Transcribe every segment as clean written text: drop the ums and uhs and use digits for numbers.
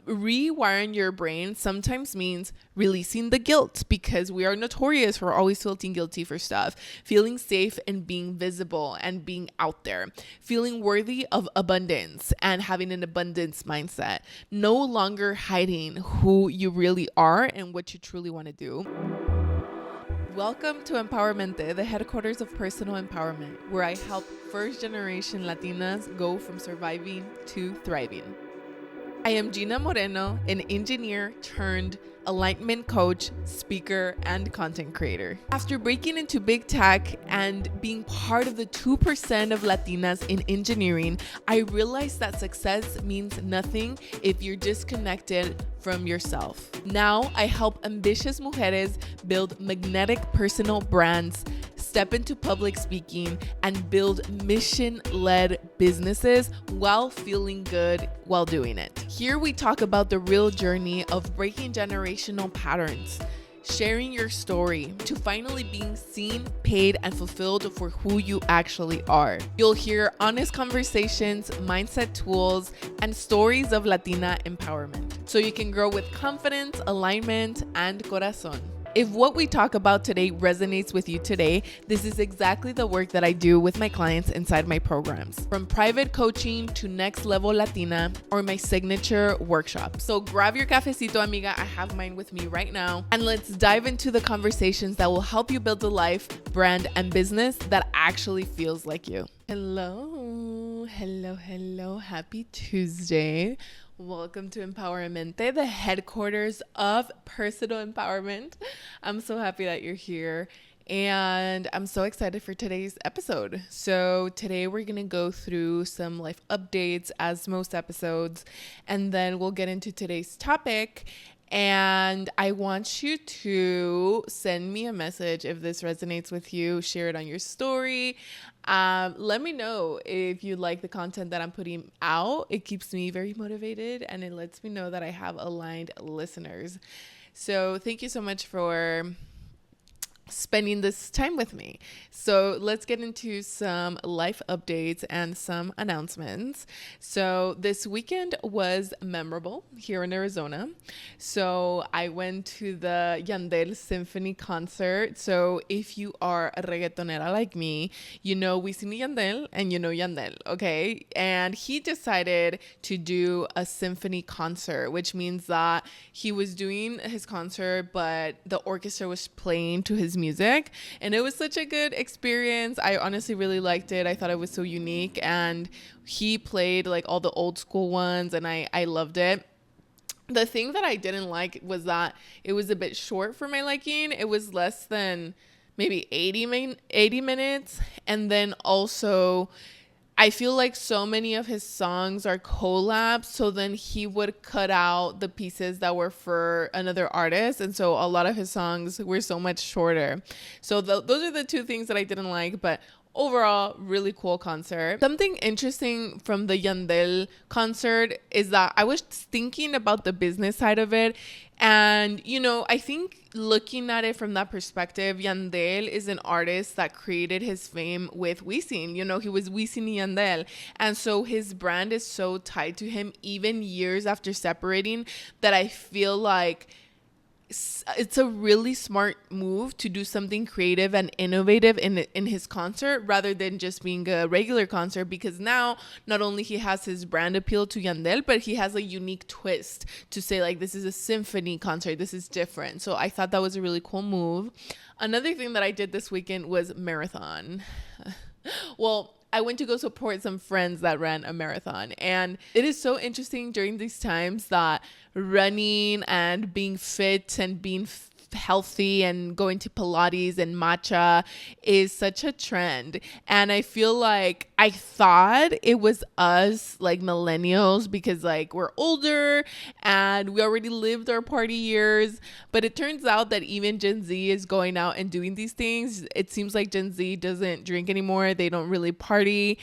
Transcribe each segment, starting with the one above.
rewiring your brain sometimes means releasing the guilt, because we are notorious for always feeling guilty for stuff, feeling safe and being visible and being out there, feeling worthy of abundance and having an abundance mindset, no longer hiding who you really are and what you truly want to do. Welcome to Empowermente, the headquarters of personal empowerment, where I help first generation Latinas go from surviving to thriving. I am Gina Moreno, an engineer turned alignment coach, speaker, and content creator. After breaking into big tech and being part of the 2% of Latinas in engineering, I realized that success means nothing if you're disconnected from yourself. Now I help ambitious mujeres build magnetic personal brands, step into public speaking, and build mission-led businesses while feeling good while doing it. Here we talk about the real journey of breaking generational patterns, sharing your story to finally being seen, paid, and fulfilled for who you actually are. You'll hear honest conversations, mindset tools, and stories of Latina empowerment, so you can grow with confidence, alignment, and corazón. If what we talk about today resonates with you today, this is exactly the work that I do with my clients inside my programs, from private coaching to next level Latina or my signature workshop. So grab your cafecito, amiga. I have mine with me right now. And let's dive into the conversations that will help you build a life, brand, and business that actually feels like you. Hello. Happy Tuesday. Welcome to Empowermente, the headquarters of personal empowerment. I'm so happy that you're here, and I'm so excited for today's episode. So today we're going to go through some life updates, as most episodes, and then we'll get into today's topic. And I want you to send me a message if this resonates with you. Share it on your story. Let me know if you like the content that I'm putting out. It keeps me very motivated, and it lets me know that I have aligned listeners. So thank you so much for spending this time with me. So let's get into some life updates and some announcements. So this weekend was memorable here in Arizona. So I went to the Yandel Symphony concert. So if you are a reggaetonera like me, you know Wisin y Yandel and you know Yandel, okay? And he decided to do a symphony concert, which means that he was doing his concert, but the orchestra was playing to his music, and it was such a good experience. I honestly really liked it. I thought it was so unique, and he played like all the old school ones, and I loved it. The thing that I didn't like was that it was a bit short for my liking. It was less than maybe 80 minutes, and then also I feel like so many of his songs are collabs, so then he would cut out the pieces that were for another artist, and so a lot of his songs were so much shorter. So those are the two things that I didn't like, but overall, really cool concert. Something interesting from the Yandel concert is that I was thinking about the business side of it. And, you know, I think looking at it from that perspective, Yandel is an artist that created his fame with Wisin. You know, he was Wisin y Yandel. And so his brand is so tied to him even years after separating, that I feel like it's a really smart move to do something creative and innovative in his concert rather than just being a regular concert, because now not only he has his brand appeal to Yandel, but he has a unique twist to say, like, this is a symphony concert, this is different. So I thought that was a really cool move. Another thing that I did this weekend was marathon. Well, I went to go support some friends that ran a marathon. And it is so interesting during these times that running and being fit and being healthy and going to Pilates and matcha is such a trend. And I feel like I thought it was us, like millennials, because like we're older and we already lived our party years. But it turns out that even Gen Z is going out and doing these things. It seems like Gen Z doesn't drink anymore. They don't really party.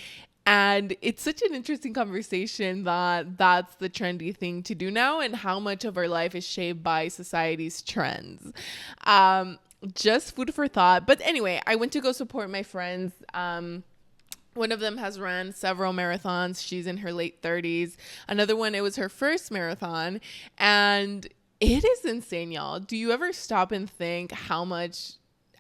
And it's such an interesting conversation that that's the trendy thing to do now, and how much of our life is shaped by society's trends. Just food for thought. But anyway, I went to go support my friends. One of them has run several marathons. She's in her late 30s. Another one, it was her first marathon. And it is insane, y'all. Do you ever stop and think how much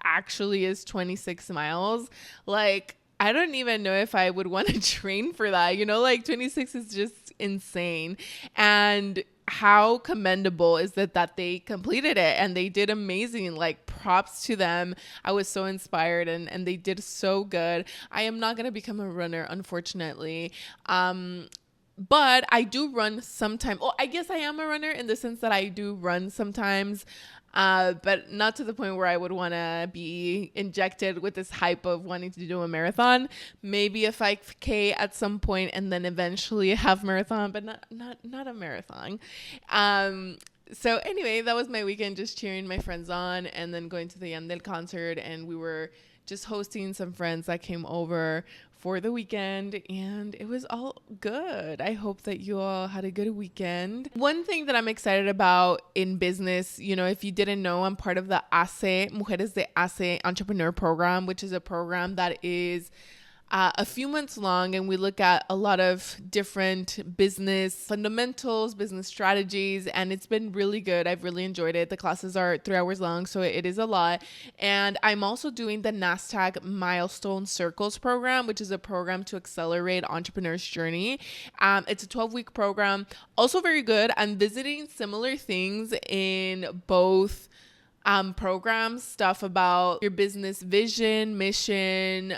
actually is 26 miles? Like, I don't even know if I would want to train for that. You know, like 26 is just insane. And how commendable is that they completed it and they did amazing. Like, props to them. I was so inspired and they did so good. I am not going to become a runner, unfortunately. But I do run sometimes. Oh, I guess I am a runner in the sense that I do run sometimes. But not to the point where I would want to be injected with this hype of wanting to do a marathon. Maybe a 5K at some point and then eventually a half marathon, but not a marathon. So anyway, that was my weekend, just cheering my friends on and then going to the Yandel concert. And we were just hosting some friends that came over for the weekend, and it was all good. I hope that you all had a good weekend. One thing that I'm excited about in business, you know, if you didn't know, I'm part of the ACE, Mujeres de ACE Entrepreneur Program, which is a program that is a few months long, and we look at a lot of different business fundamentals, business strategies, and it's been really good. I've really enjoyed it. The classes are 3 hours long, so it is a lot. And I'm also doing the NASDAQ Milestone Circles program, which is a program to accelerate entrepreneurs' journey. It's a 12-week program, also very good. I'm visiting similar things in both programs, stuff about your business vision, mission,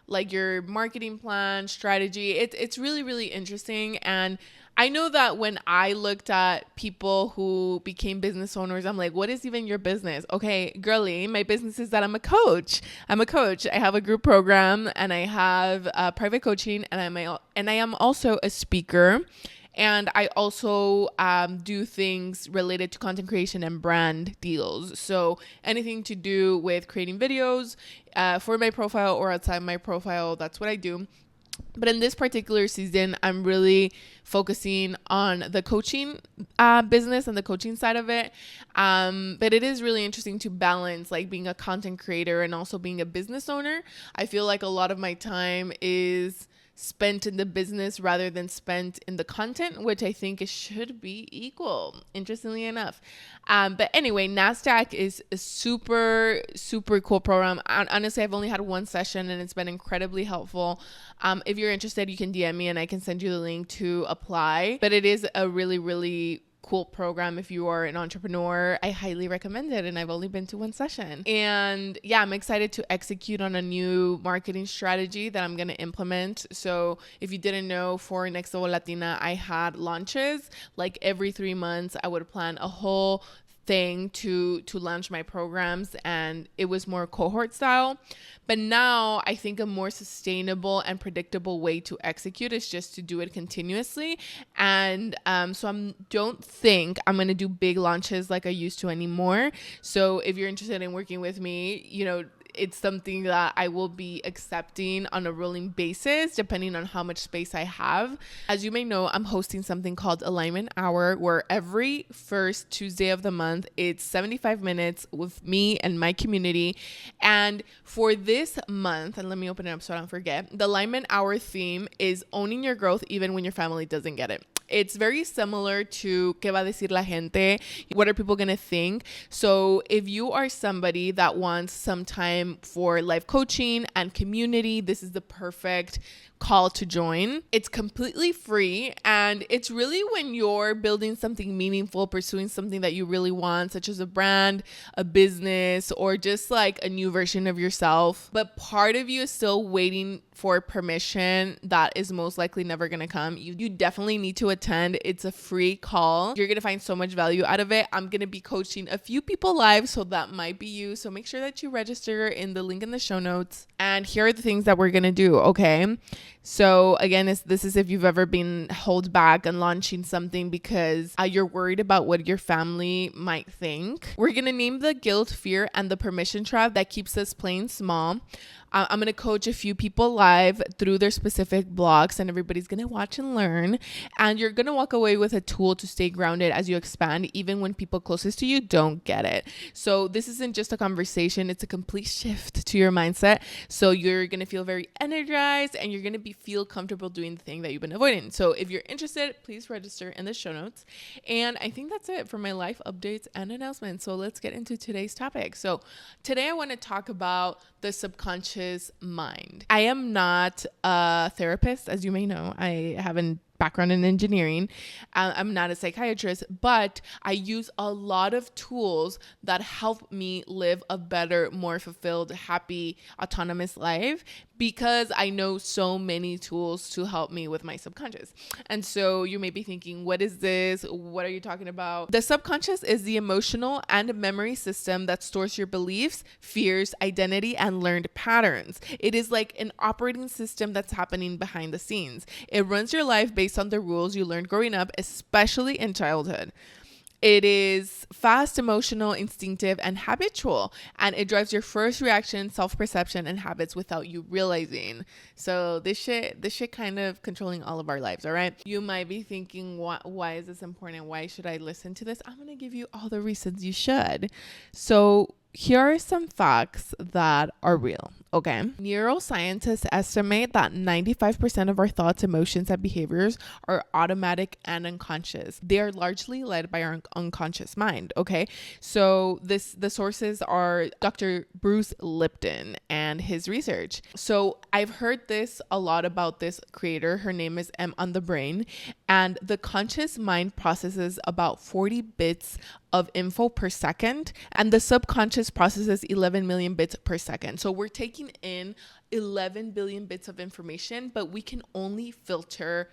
like your marketing plan, strategy. It's really, really interesting. And I know that when I looked at people who became business owners, I'm like, what is even your business? Okay, girly, my business is that I'm a coach. I have a group program and I have private coaching, and I am also a speaker. And I also do things related to content creation and brand deals. So anything to do with creating videos for my profile or outside my profile, that's what I do. But in this particular season, I'm really focusing on the coaching business and the coaching side of it. But it is really interesting to balance like being a content creator and also being a business owner. I feel like a lot of my time is spent in the business rather than spent in the content, which I think it should be equal, interestingly enough. But anyway, NASDAQ is a super, super cool program. Honestly, I've only had one session and it's been incredibly helpful. If you're interested, you can DM me and I can send you the link to apply. But it is a really, really cool program. If you are an entrepreneur, I highly recommend it. And I've only been to one session. And yeah, I'm excited to execute on a new marketing strategy that I'm going to implement. So if you didn't know, for Next Level Latina, I had launches. Like every 3 months, I would plan a whole thing to launch my programs, and it was more cohort style. But now I think a more sustainable and predictable way to execute is just to do it continuously. And so I don't think I'm going to do big launches like I used to anymore. So if you're interested in working with me, you know, it's something that I will be accepting on a rolling basis, depending on how much space I have. As you may know, I'm hosting something called Alignment Hour, where every first Tuesday of the month, it's 75 minutes with me and my community. And for this month, and let me open it up so I don't forget, the Alignment Hour theme is owning your growth even when your family doesn't get it. It's very similar to ¿Qué va a decir la gente? What are people going to think? So if you are somebody that wants some time for life coaching and community, this is the perfect call to join. It's completely free, and it's really when you're building something meaningful, pursuing something that you really want, such as a brand, a business, or just like a new version of yourself. But part of you is still waiting for permission that is most likely never going to come. You definitely need to attend. It's a free call. You're going to find so much value out of it. I'm going to be coaching a few people live, so that might be you. So make sure that you register in the link in the show notes. And here are the things that we're going to do, okay? So again, this is if you've ever been held back on launching something because you're worried about what your family might think. We're going to name the guilt, fear, and the permission trap that keeps us playing small. I'm going to coach a few people live through their specific blocks, and everybody's going to watch and learn. And you're going to walk away with a tool to stay grounded as you expand, even when people closest to you don't get it. So this isn't just a conversation. It's a complete shift to your mindset. So you're going to feel very energized, and you're going to feel comfortable doing the thing that you've been avoiding. So if you're interested, please register in the show notes. And I think that's it for my life updates and announcements. So let's get into today's topic. So today I want to talk about the subconscious mind. I am not a therapist, as you may know. I have a background in engineering. I'm not a psychiatrist, but I use a lot of tools that help me live a better, more fulfilled, happy, autonomous life, because I know so many tools to help me with my subconscious. And so you may be thinking, what is this? What are you talking about? The subconscious is the emotional and memory system that stores your beliefs, fears, identity, and learned patterns. It is like an operating system that's happening behind the scenes. It runs your life based on the rules you learned growing up, especially in childhood. It is fast, emotional, instinctive, and habitual, and it drives your first reaction, self-perception, and habits without you realizing. So this shit kind of controlling all of our lives, all right? You might be thinking, why is this important? Why should I listen to this? I'm going to give you all the reasons you should. So here are some facts that are real, okay? Neuroscientists estimate that 95% of our thoughts, emotions, and behaviors are automatic and unconscious. They are largely led by our unconscious mind, okay? So the sources are Dr. Bruce Lipton and his research. So I've heard this a lot about this creator. Her name is M on the Brain, and the conscious mind processes about 40 bits of info per second, and the subconscious processes 11 million bits per second. So we're taking in 11 billion bits of information, but we can only filter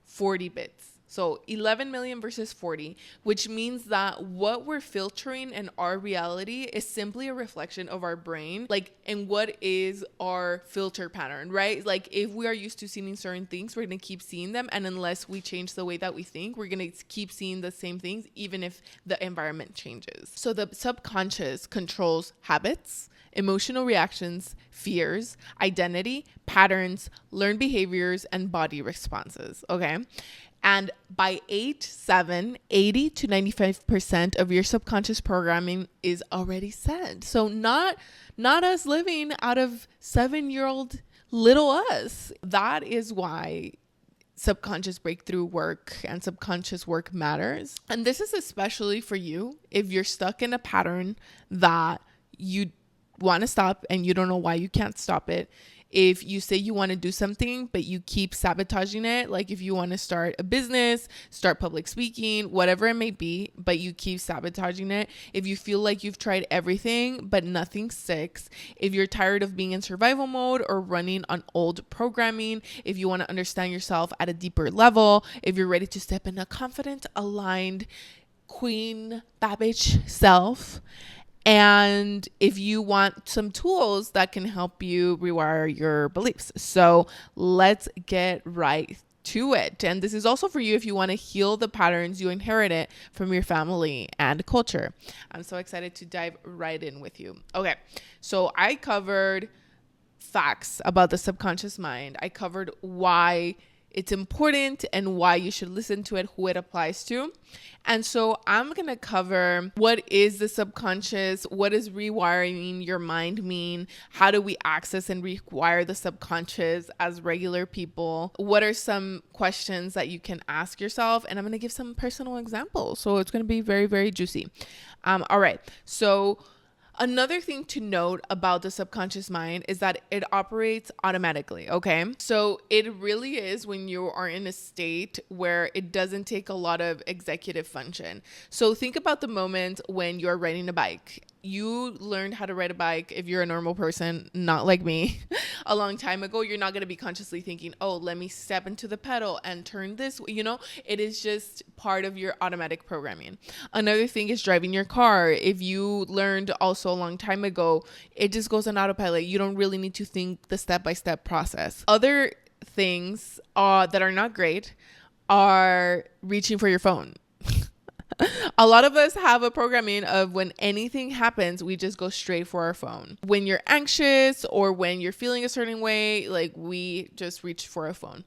40 bits. So 11 million versus 40, which means that what we're filtering in our reality is simply a reflection of our brain, like, and what is our filter pattern, right? Like, if we are used to seeing certain things, we're going to keep seeing them. And unless we change the way that we think, we're going to keep seeing the same things, even if the environment changes. So the subconscious controls habits, emotional reactions, fears, identity, patterns, learned behaviors, and body responses, okay? And by age 7, 80 to 95% of your subconscious programming is already set. So not us living out of 7-year-old little us. That is why subconscious breakthrough work and subconscious work matters. And this is especially for you if you're stuck in a pattern that you want to stop and you don't know why you can't stop it. If you say you want to do something, but you keep sabotaging it, like if you want to start a business, start public speaking, whatever it may be, but you keep sabotaging it. If you feel like you've tried everything, but nothing sticks. If you're tired of being in survival mode or running on old programming. If you want to understand yourself at a deeper level. If you're ready to step in a confident, aligned, Queen Babbage self. And if you want some tools that can help you rewire your beliefs. So let's get right to it. And this is also for you if you want to heal the patterns you inherited from your family and culture. I'm so excited to dive right in with you. Okay, so I covered facts about the subconscious mind. I covered why it's important and why you should listen to it, who it applies to. And so I'm going to cover what is the subconscious, what does rewiring your mind mean, how do we access and rewire the subconscious as regular people, what are some questions that you can ask yourself, and I'm going to give some personal examples. So it's going to be very, very juicy. All right. So another thing to note about the subconscious mind is that it operates automatically, okay? So it really is when you are in a state where it doesn't take a lot of executive function. So think about the moment when you're riding a bike. You learned how to ride a bike, if you're a normal person, not like me, a long time ago. You're not going to be consciously thinking, oh, let me step into the pedal and turn this, it is just part of your automatic programming. Another thing is driving your car. If you learned also a long time ago, it just goes on autopilot. You don't really need to think the step-by-step process. Other things that are not great are reaching for your phone. A lot of us have a programming of when anything happens, we just go straight for our phone. When you're anxious or when you're feeling a certain way, like we just reach for a phone.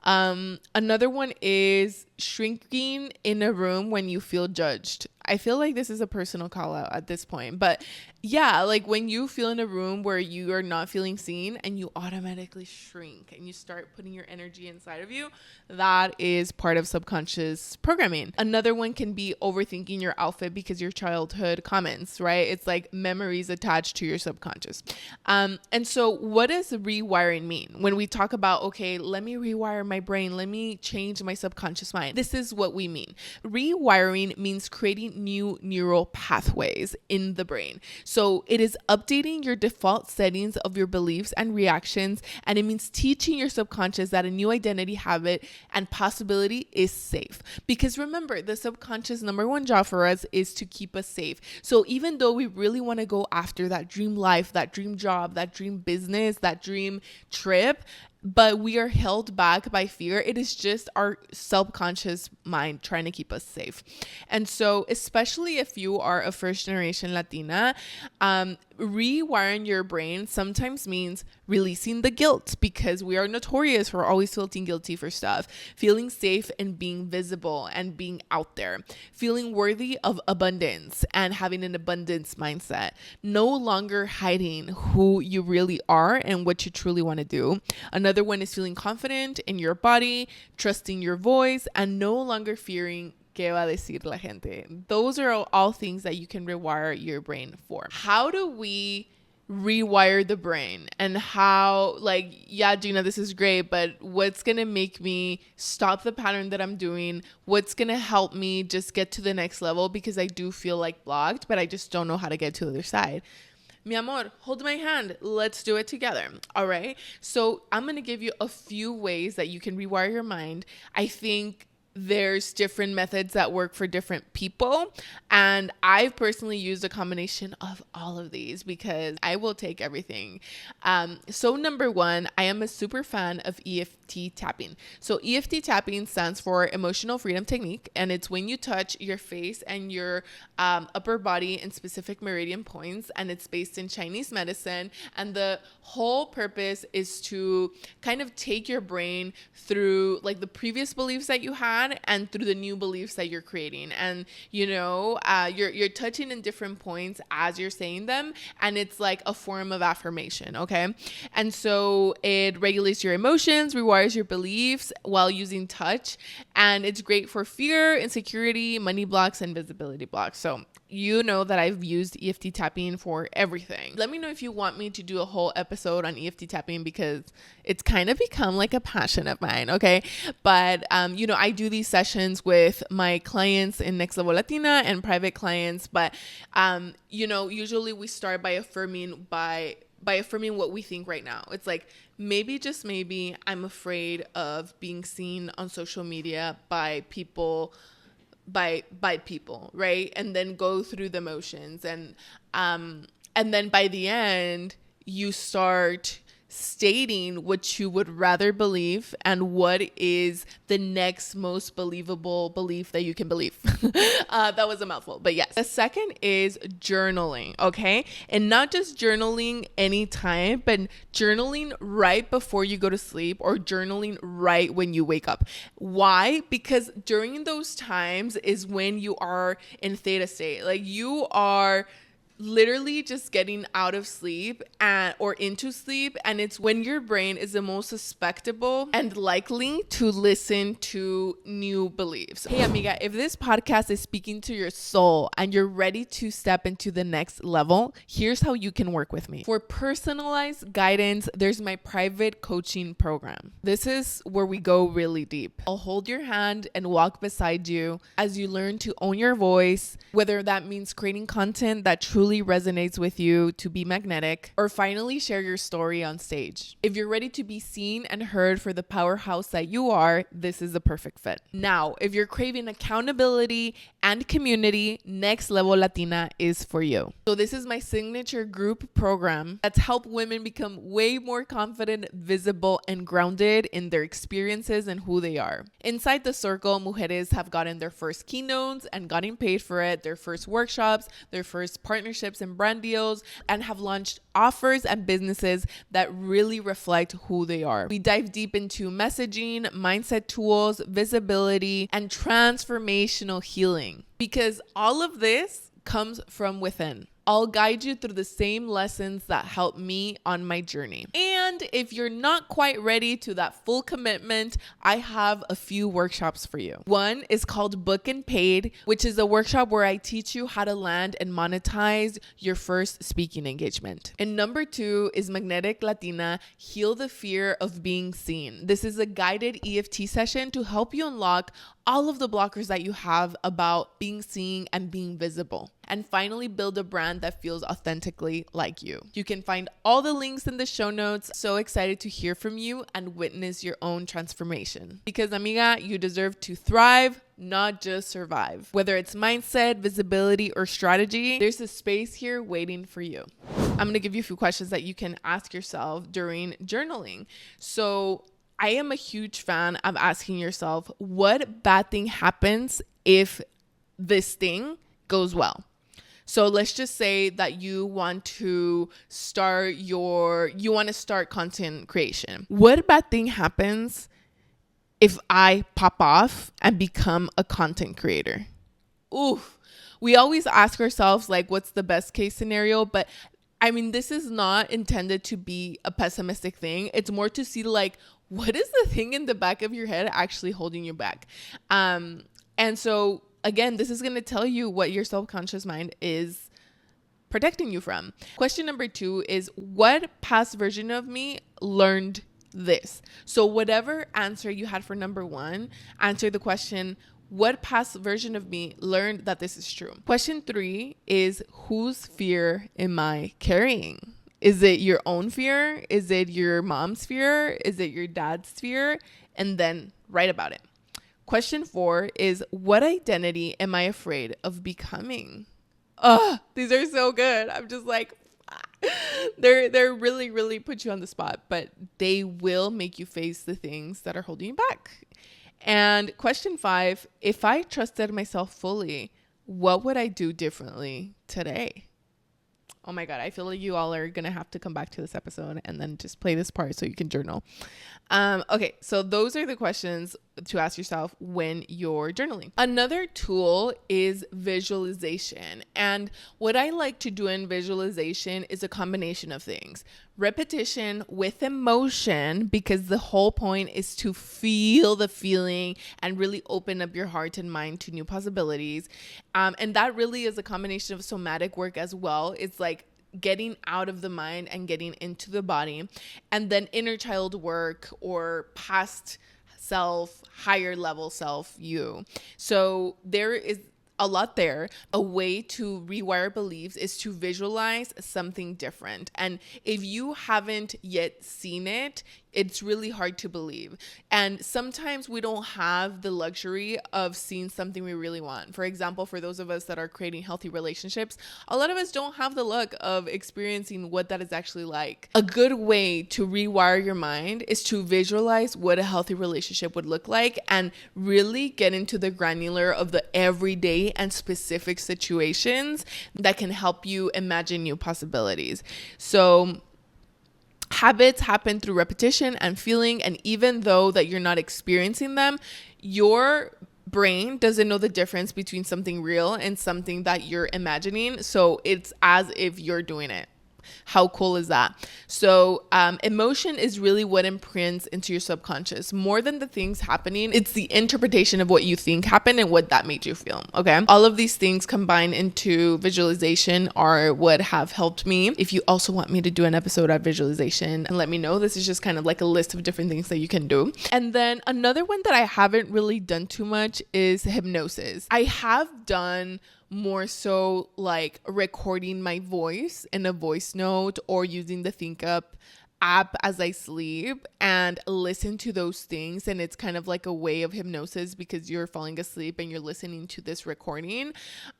Another one is shrinking in a room when you feel judged. I feel like this is a personal call out at this point, but yeah, like when you feel in a room where you are not feeling seen and you automatically shrink and you start putting your energy inside of you, that is part of subconscious programming. Another one can be overthinking your outfit because your childhood comments, right? It's like memories attached to your subconscious. And so what does rewiring mean? When we talk about, okay, let me rewire my brain, let me change my subconscious mind. This is what we mean. Rewiring means creating new neural pathways in the brain. So it is updating your default settings of your beliefs and reactions, and it means teaching your subconscious that a new identity, habit, and possibility is safe. Because remember, the subconscious number one job for us is to keep us safe. So even though we really want to go after that dream life, that dream job, that dream business, that dream trip, but we are held back by fear, it is just our subconscious mind trying to keep us safe. And so, especially if you are a first generation Latina, rewiring your brain sometimes means releasing the guilt, because we are notorious for always feeling guilty for stuff, feeling safe and being visible and being out there, feeling worthy of abundance and having an abundance mindset, no longer hiding who you really are and what you truly want to do. Another one is feeling confident in your body, trusting your voice, and no longer fearing ¿qué va a decir la gente? Those are all things that you can rewire your brain for. How do we rewire the brain? And how, like, yeah, Gina, this is great, but what's going to make me stop the pattern that I'm doing? What's going to help me just get to the next level? Because I do feel like blocked, but I just don't know how to get to the other side. Mi amor, hold my hand. Let's do it together. All right. So I'm going to give you a few ways that you can rewire your mind. I think there's different methods that work for different people. And I've personally used a combination of all of these because I will take everything. So number one, I am a super fan of EFT tapping. So EFT tapping stands for Emotional Freedom Technique. And it's when you touch your face and your upper body in specific meridian points. And it's based in Chinese medicine. And the whole purpose is to kind of take your brain through like the previous beliefs that you had and through the new beliefs that you're creating. And you're touching in different points as you're saying them, and it's like a form of affirmation. Okay. And so it regulates your emotions, rewires your beliefs while using touch, and it's great for fear, insecurity, money blocks, and visibility blocks. So you know that I've used EFT tapping for everything. Let me know if you want me to do a whole episode on EFT tapping, because it's kind of become like a passion of mine. Okay. But, I do these sessions with my clients in Next Level Latina and private clients. But, usually we start by affirming what we think right now. It's like, maybe, just maybe, I'm afraid of being seen on social media by people, right? And then go through the motions, and then by the end you start stating what you would rather believe and what is the next most believable belief that you can believe. That was a mouthful, but yes. The second is journaling, okay? And not just journaling anytime, but journaling right before you go to sleep or journaling right when you wake up. Why? Because during those times is when you are in theta state. Like you are literally just getting out of sleep or into sleep, and it's when your brain is the most susceptible and likely to listen to new beliefs. Hey amiga, if this podcast is speaking to your soul and you're ready to step into the next level, here's how you can work with me. For personalized guidance, there's my private coaching program. This is where we go really deep. I'll hold your hand and walk beside you as you learn to own your voice, whether that means creating content that truly truly resonates with you to be magnetic, or finally share your story on stage. If you're ready to be seen and heard for the powerhouse that you are, this is the perfect fit. Now, if you're craving accountability and community, Next Level Latina is for you. So this is my signature group program that's helped women become way more confident, visible, and grounded in their experiences and who they are. Inside the circle, mujeres have gotten their first keynotes and gotten paid for it, their first workshops, their first partnerships and brand deals, and have launched offers and businesses that really reflect who they are. We dive deep into messaging, mindset tools, visibility, and transformational healing, because all of this comes from within. I'll guide you through the same lessons that helped me on my journey. And if you're not quite ready to that full commitment, I have a few workshops for you. One is called Book and Paid, which is a workshop where I teach you how to land and monetize your first speaking engagement. And number 2 is Magnetic Latina, Heal the Fear of Being Seen. This is a guided EFT session to help you unlock all of the blockers that you have about being seen and being visible. And finally, build a brand that feels authentically like you. You can find all the links in the show notes. So excited to hear from you and witness your own transformation. Because amiga, you deserve to thrive, not just survive. Whether it's mindset, visibility, or strategy, there's a space here waiting for you. I'm gonna give you a few questions that you can ask yourself during journaling. So I am a huge fan of asking yourself, what bad thing happens if this thing goes well? So let's just say that you want to start content creation. What bad thing happens if I pop off and become a content creator? Oof. We always ask ourselves, like, what's the best case scenario? But I mean, this is not intended to be a pessimistic thing. It's more to see, like, what is the thing in the back of your head actually holding you back? And so again, this is going to tell you what your subconscious mind is protecting you from. Question number 2 is, what past version of me learned this? So whatever answer you had for number 1, answer the question, what past version of me learned that this is true? Question 3 is, whose fear am I carrying? Is it your own fear? Is it your mom's fear? Is it your dad's fear? And then write about it. Question 4 is, what identity am I afraid of becoming? Oh, these are so good. I'm just like, they're really, really put you on the spot, but they will make you face the things that are holding you back. And question 5, if I trusted myself fully, what would I do differently today? Oh my God, I feel like you all are going to have to come back to this episode and then just play this part so you can journal. Okay, so those are the questions to ask yourself when you're journaling. Another tool is visualization. And what I like to do in visualization is a combination of things. Repetition with emotion, because the whole point is to feel the feeling and really open up your heart and mind to new possibilities. And that really is a combination of somatic work as well. It's like getting out of the mind and getting into the body, and then inner child work or past self, higher level self you. So there is a lot there. A way to rewire beliefs is to visualize something different. And if you haven't yet seen it, it's really hard to believe. And sometimes we don't have the luxury of seeing something we really want. For example, for those of us that are creating healthy relationships, a lot of us don't have the luck of experiencing what that is actually like. A good way to rewire your mind is to visualize what a healthy relationship would look like and really get into the granular of the everyday and specific situations that can help you imagine new possibilities. So habits happen through repetition and feeling, and even though that you're not experiencing them, your brain doesn't know the difference between something real and something that you're imagining. So it's as if you're doing it. How cool is that? So emotion is really what imprints into your subconscious. More than the things happening, it's the interpretation of what you think happened and what that made you feel. Okay. All of these things combined into visualization are what have helped me. If you also want me to do an episode on visualization, and let me know. This is just kind of like a list of different things that you can do. And then another one that I haven't really done too much is hypnosis. I have done more so like recording my voice in a voice note or using the Think Up app as I sleep and listen to those things. And it's kind of like a way of hypnosis because you're falling asleep and you're listening to this recording.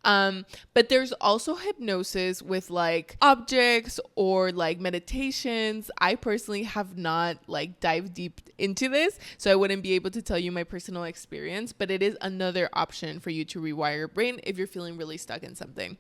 But there's also hypnosis with like objects or like meditations. I personally have not like dived deep into this, so I wouldn't be able to tell you my personal experience, but it is another option for you to rewire your brain if you're feeling really stuck in something.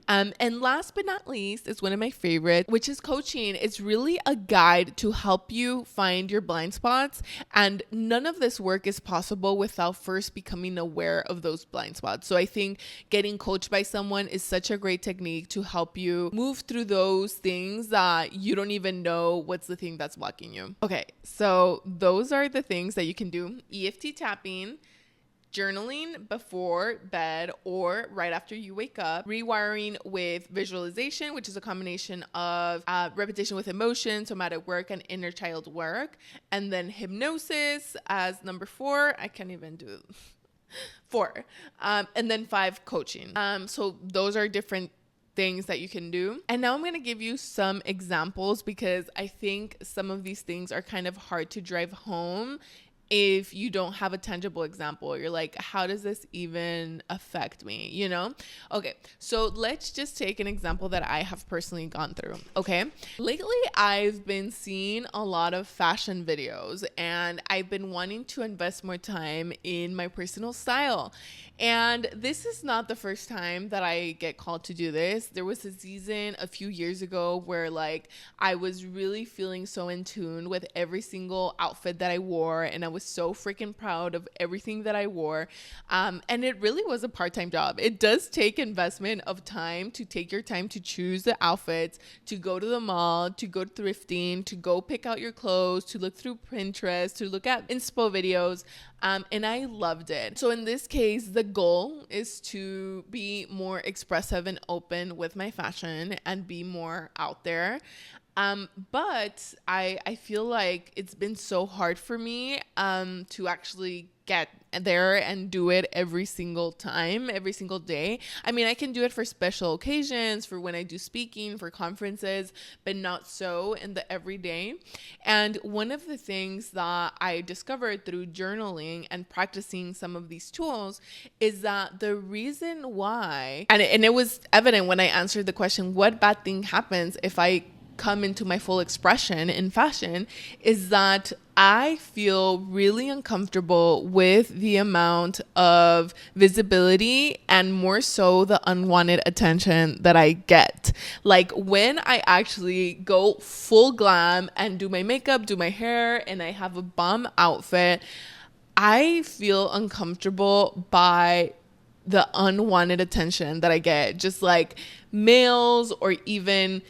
And last but not least is one of my favorites, which is coaching. It's really a guide to help you find your blind spots. And none of this work is possible without first becoming aware of those blind spots. So I think getting coached by someone is such a great technique to help you move through those things that you don't even know what's the thing that's blocking you. Okay, so those are the things that you can do. EFT tapping, journaling before bed or right after you wake up, rewiring with visualization, which is a combination of repetition with emotion, somatic work, and inner child work, and then hypnosis as number 4. I can't even do 4. And then 5, coaching. So those are different things that you can do. And now I'm going to give you some examples because I think some of these things are kind of hard to drive home if you don't have a tangible example. You're like, how does this even affect me? You know? Okay, so let's just take an example that I have personally gone through. Okay, lately I've been seeing a lot of fashion videos and I've been wanting to invest more time in my personal style. And this is not the first time that I get called to do this. There was a season a few years ago where like I was really feeling so in tune with every single outfit that I wore, and I was so freaking proud of everything that I wore. And it really was a part-time job. It does take investment of time to take your time to choose the outfits, to go to the mall, to go thrifting, to go pick out your clothes, to look through Pinterest, to look at inspo videos. And I loved it. So in this case, the goal is to be more expressive and open with my fashion and be more out there. But I feel like it's been so hard for me to actually get there and do it every single time, every single day. I mean, I can do it for special occasions, for when I do speaking, for conferences, but not so in the everyday. And one of the things that I discovered through journaling and practicing some of these tools is that the reason why, and it was evident when I answered the question, what bad thing happens if I come into my full expression in fashion, is that I feel really uncomfortable with the amount of visibility and more so the unwanted attention that I get. Like when I actually go full glam and do my makeup, do my hair, and I have a bomb outfit, I feel uncomfortable by the unwanted attention that I get. Just like males or even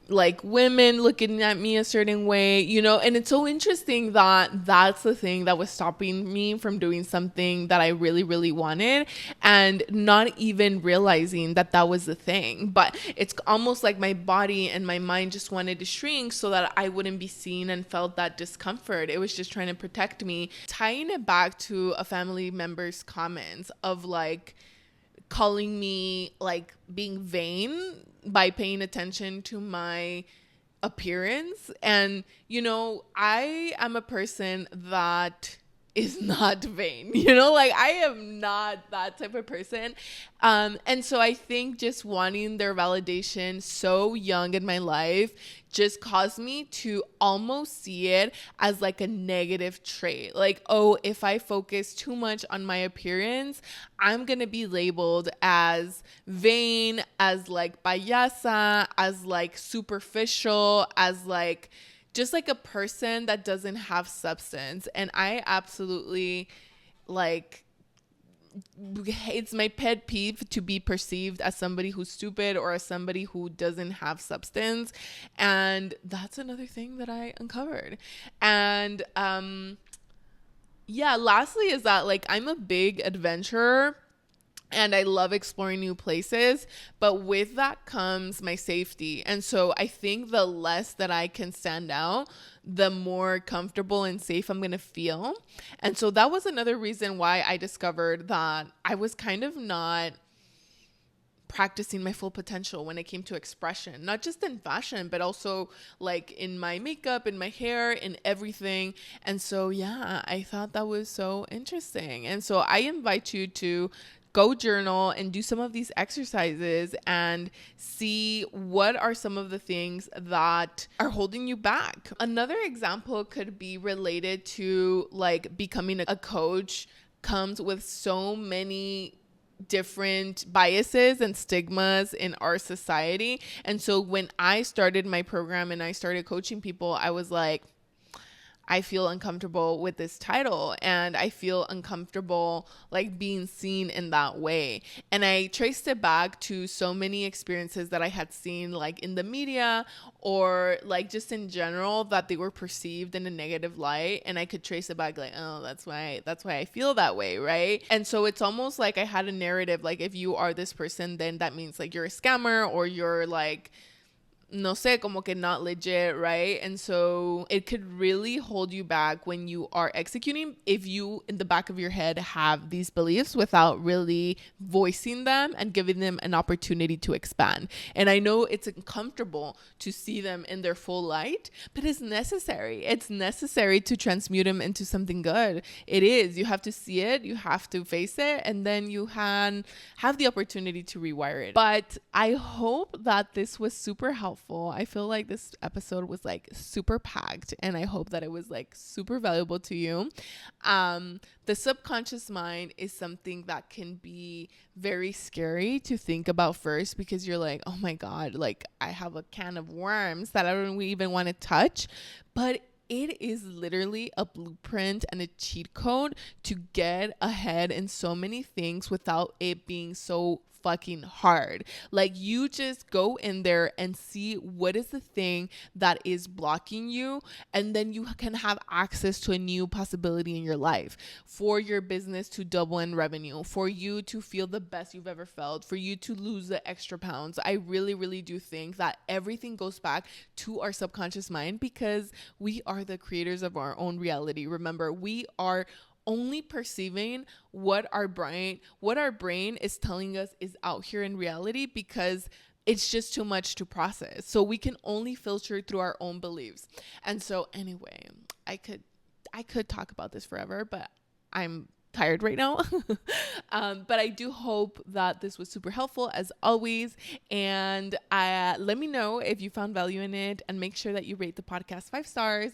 like women looking at me a certain way, you know. And it's so interesting that that's the thing that was stopping me from doing something that I really, really wanted, and not even realizing that that was the thing. But it's almost like my body and my mind just wanted to shrink so that I wouldn't be seen and felt that discomfort. It was just trying to protect me. Tying it back to a family member's comments of like calling me like being vain by paying attention to my appearance. And, you know, I am a person that is not vain, you know, like I am not that type of person. And so I think just wanting their validation so young in my life just caused me to almost see it as like a negative trait. Like, oh, if I focus too much on my appearance, I'm going to be labeled as vain, as like payasa, as like superficial, as like just like a person that doesn't have substance. And I absolutely like, it's my pet peeve to be perceived as somebody who's stupid or as somebody who doesn't have substance. And that's another thing that I uncovered. And yeah, lastly is that like I'm a big adventurer and I love exploring new places, but with that comes my safety. And so I think the less that I can stand out, the more comfortable and safe I'm going to feel. And so that was another reason why I discovered that I was kind of not practicing my full potential when it came to expression, not just in fashion, but also like in my makeup, in my hair, in everything. And so, yeah, I thought that was so interesting. And so I invite you to go journal and do some of these exercises and see what are some of the things that are holding you back. Another example could be related to like becoming a coach comes with so many different biases and stigmas in our society. And so when I started my program and I started coaching people, I was like, I feel uncomfortable with this title and I feel uncomfortable like being seen in that way. And I traced it back to so many experiences that I had seen like in the media or like just in general that they were perceived in a negative light. And I could trace it back like, oh, that's why I feel that way, right? And so it's almost like I had a narrative like if you are this person, then that means like you're a scammer or you're like no sé, como que not legit, right? And so it could really hold you back when you are executing if you in the back of your head have these beliefs without really voicing them and giving them an opportunity to expand. And I know it's uncomfortable to see them in their full light, but it's necessary. It's necessary to transmute them into something good. It is. You have to see it, you have to face it, and then you can have the opportunity to rewire it. But I hope that this was super helpful. I feel like this episode was like super packed and I hope that it was like super valuable to you. The subconscious mind is something that can be very scary to think about first because you're like, oh my God, like I have a can of worms that I don't even want to touch. But it is literally a blueprint and a cheat code to get ahead in so many things without it being so fucking hard. Like you just go in there and see what is the thing that is blocking you, and then you can have access to a new possibility in your life for your business to double in revenue, for you to feel the best you've ever felt, for you to lose the extra pounds. I really, really do think that everything goes back to our subconscious mind because we are the creators of our own reality. Remember, we are only perceiving what our brain is telling us is out here in reality because it's just too much to process. So we can only filter through our own beliefs. And so anyway, I could talk about this forever, but I'm tired right now. But I do hope that this was super helpful as always. And let me know if you found value in it and make sure that you rate the podcast 5 stars.